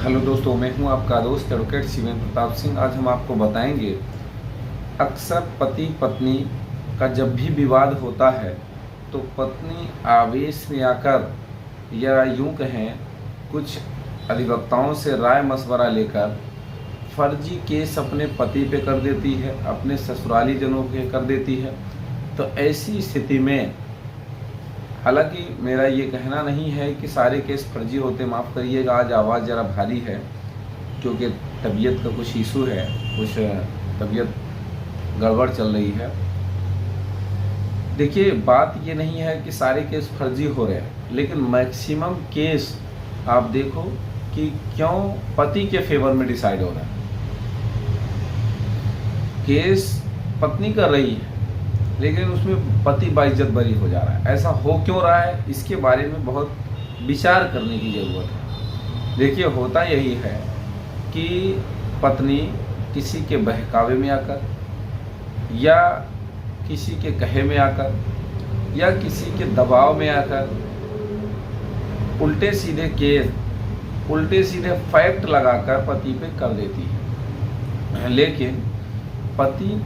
Hello दोस्तों, मैं हूं आपका दोस्त एडवोकेट शिवेंद्र प्रताप सिंह। आज हम आपको बताएंगे, अक्सर पति पत्नी का जब भी विवाद होता है तो पत्नी आवेश में आकर या यूं कहें कुछ अधिवक्ताओं से राय मशवरा लेकर फर्जी केस अपने पति पे कर देती है, अपने ससुराली जनों पे कर देती है। तो ऐसी स्थिति में, हालांकि मेरा ये कहना नहीं है कि सारे केस फर्जी होते, माफ़ करिएगा आज आवाज़ ज़रा भारी है क्योंकि तबीयत का कुछ इशू है, कुछ तबीयत गड़बड़ चल रही है। देखिए, बात ये नहीं है कि सारे केस फर्जी हो रहे हैं, लेकिन मैक्सिमम केस आप देखो कि क्यों पति के फेवर में डिसाइड हो रहा है। केस पत्नी कर रही है लेकिन उसमें पति बाइज्जत बरी हो जा रहा है। ऐसा हो क्यों रहा है, इसके बारे में बहुत विचार करने की ज़रूरत है। देखिए, होता यही है कि पत्नी किसी के बहकावे में आकर या किसी के कहे में आकर या किसी के दबाव में आकर उल्टे सीधे केस, उल्टे सीधे फैक्ट लगाकर पति पे कर देती है। लेकिन पति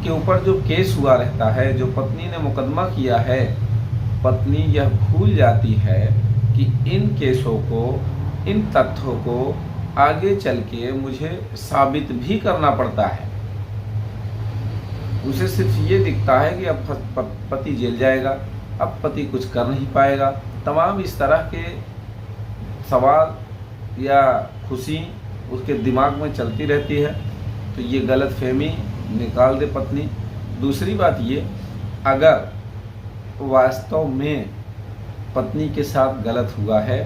के ऊपर जो केस हुआ रहता है, जो पत्नी ने मुकदमा किया है, पत्नी यह भूल जाती है कि इन केसों को, इन तथ्यों को आगे चल के मुझे साबित भी करना पड़ता है। उसे सिर्फ ये दिखता है कि अब पति जेल जाएगा, अब पति कुछ कर नहीं पाएगा। तमाम इस तरह के सवाल या खुशी उसके दिमाग में चलती रहती है। तो ये गलतफहमी निकाल दे पत्नी। दूसरी बात ये, अगर वास्तव में पत्नी के साथ गलत हुआ है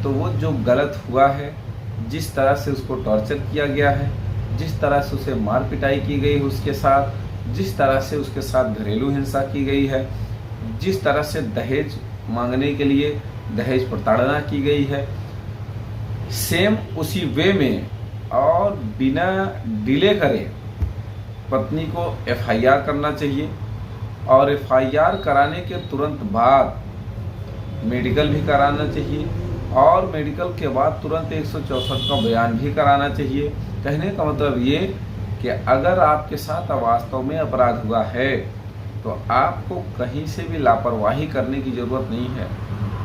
तो वो जो गलत हुआ है, जिस तरह से उसको टॉर्चर किया गया है, जिस तरह से उसे मार पिटाई की गई उसके साथ, जिस तरह से उसके साथ घरेलू हिंसा की गई है, जिस तरह से दहेज मांगने के लिए दहेज प्रताड़ना की गई है, सेम उसी वे में और बिना डिले करे पत्नी को एफआईआर करना चाहिए। और एफआईआर कराने के तुरंत बाद मेडिकल भी कराना चाहिए और मेडिकल के बाद तुरंत 164 का बयान भी कराना चाहिए। कहने का मतलब ये कि अगर आपके साथ वास्तव में अपराध हुआ है तो आपको कहीं से भी लापरवाही करने की ज़रूरत नहीं है।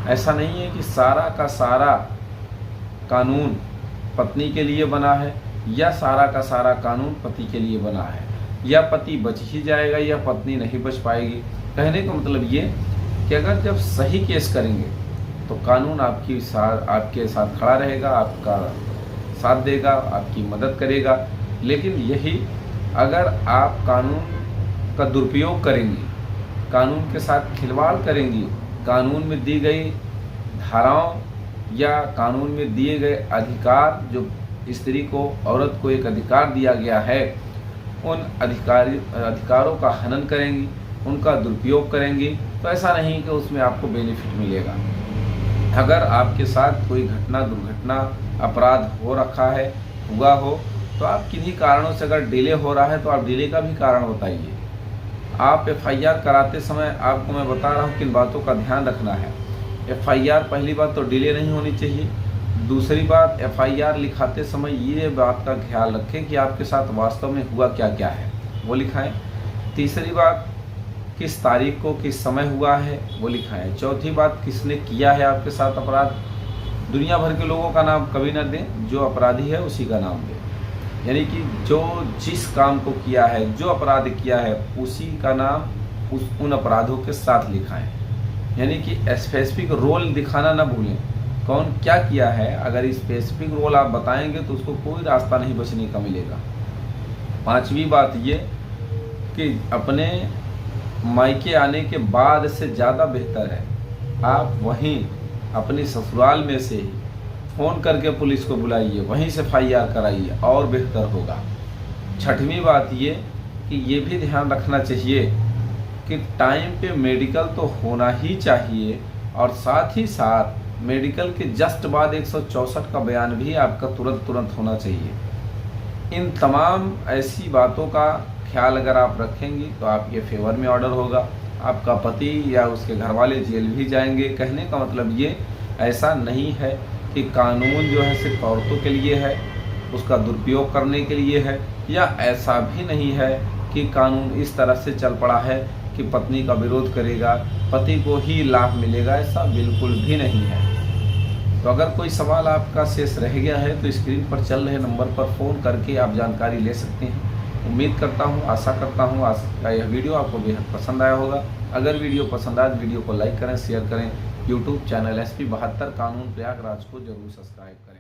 ऐसा नहीं है कि सारा का सारा कानून पत्नी के लिए बना है या सारा का सारा कानून पति के लिए बना है, या पति बच ही जाएगा या पत्नी नहीं बच पाएगी। कहने का मतलब ये कि अगर जब सही केस करेंगे तो कानून आपके साथ खड़ा रहेगा, आपका साथ देगा, आपकी मदद करेगा। लेकिन यही अगर आप कानून का दुरुपयोग करेंगी, कानून के साथ खिलवाड़ करेंगी, कानून में दी गई धाराओं या कानून में दिए गए अधिकार, जो स्त्री को, औरत को एक अधिकार दिया गया है, उन अधिकारों का हनन करेंगी, उनका दुरुपयोग करेंगी, तो ऐसा नहीं कि उसमें आपको बेनिफिट मिलेगा। अगर आपके साथ कोई घटना, दुर्घटना, अपराध हो रखा है, हुआ हो, तो आप किन्हीं कारणों से अगर डिले हो रहा है तो आप डिले का भी कारण बताइए। आप एफआईआर कराते समय आपको मैं बता रहा हूँ किन बातों का ध्यान रखना है। एफआईआर, पहली बात तो डिले नहीं होनी चाहिए। दूसरी बात, एफआईआर लिखाते समय ये बात का ख्याल रखें कि आपके साथ वास्तव में हुआ क्या क्या है, वो लिखाएं। तीसरी बात, किस तारीख को, किस समय हुआ है, वो लिखाएं। चौथी बात, किसने किया है आपके साथ अपराध। दुनिया भर के लोगों का नाम कभी ना दें, जो अपराधी है उसी का नाम दें। यानी कि जो जिस काम को किया है, जो अपराध किया है, उसी का नाम उन अपराधों के साथ लिखाएं। यानी कि स्पेसिफिक रोल दिखाना ना भूलें, कौन क्या किया है। अगर स्पेसिफिक रोल आप बताएंगे तो उसको कोई रास्ता नहीं बचने का मिलेगा। पांचवी बात ये कि अपने मायके आने के बाद से ज़्यादा बेहतर है आप वहीं अपने ससुराल में से ही फ़ोन करके पुलिस को बुलाइए, वहीं से एफआईआर कराइए, और बेहतर होगा। छठवीं बात ये कि ये भी ध्यान रखना चाहिए कि टाइम पे मेडिकल तो होना ही चाहिए और साथ ही साथ मेडिकल के जस्ट बाद 164 का बयान भी आपका तुरंत होना चाहिए। इन तमाम ऐसी बातों का ख्याल अगर आप रखेंगी तो आपके फेवर में ऑर्डर होगा। आपका पति या उसके घर वाले जेल भी जाएंगे। कहने का मतलब ये ऐसा नहीं है कि कानून जो है सिर्फ औरतों के लिए है, उसका दुरुपयोग करने के लिए है, या ऐसा भी नहीं है कि कानून इस तरह से चल पड़ा है कि पत्नी का विरोध करेगा पति को ही लाभ मिलेगा, ऐसा बिल्कुल भी नहीं है। तो अगर कोई सवाल आपका शेष रह गया है तो स्क्रीन पर चल रहे नंबर पर फ़ोन करके आप जानकारी ले सकते हैं। उम्मीद करता हूँ, आशा करता हूँ आज यह वीडियो आपको बेहद पसंद आया होगा। अगर वीडियो पसंद आए तो वीडियो को लाइक करें, शेयर करें। यूट्यूब चैनल SP 72 कानून प्रयागराज को जरूर सब्सक्राइब करें।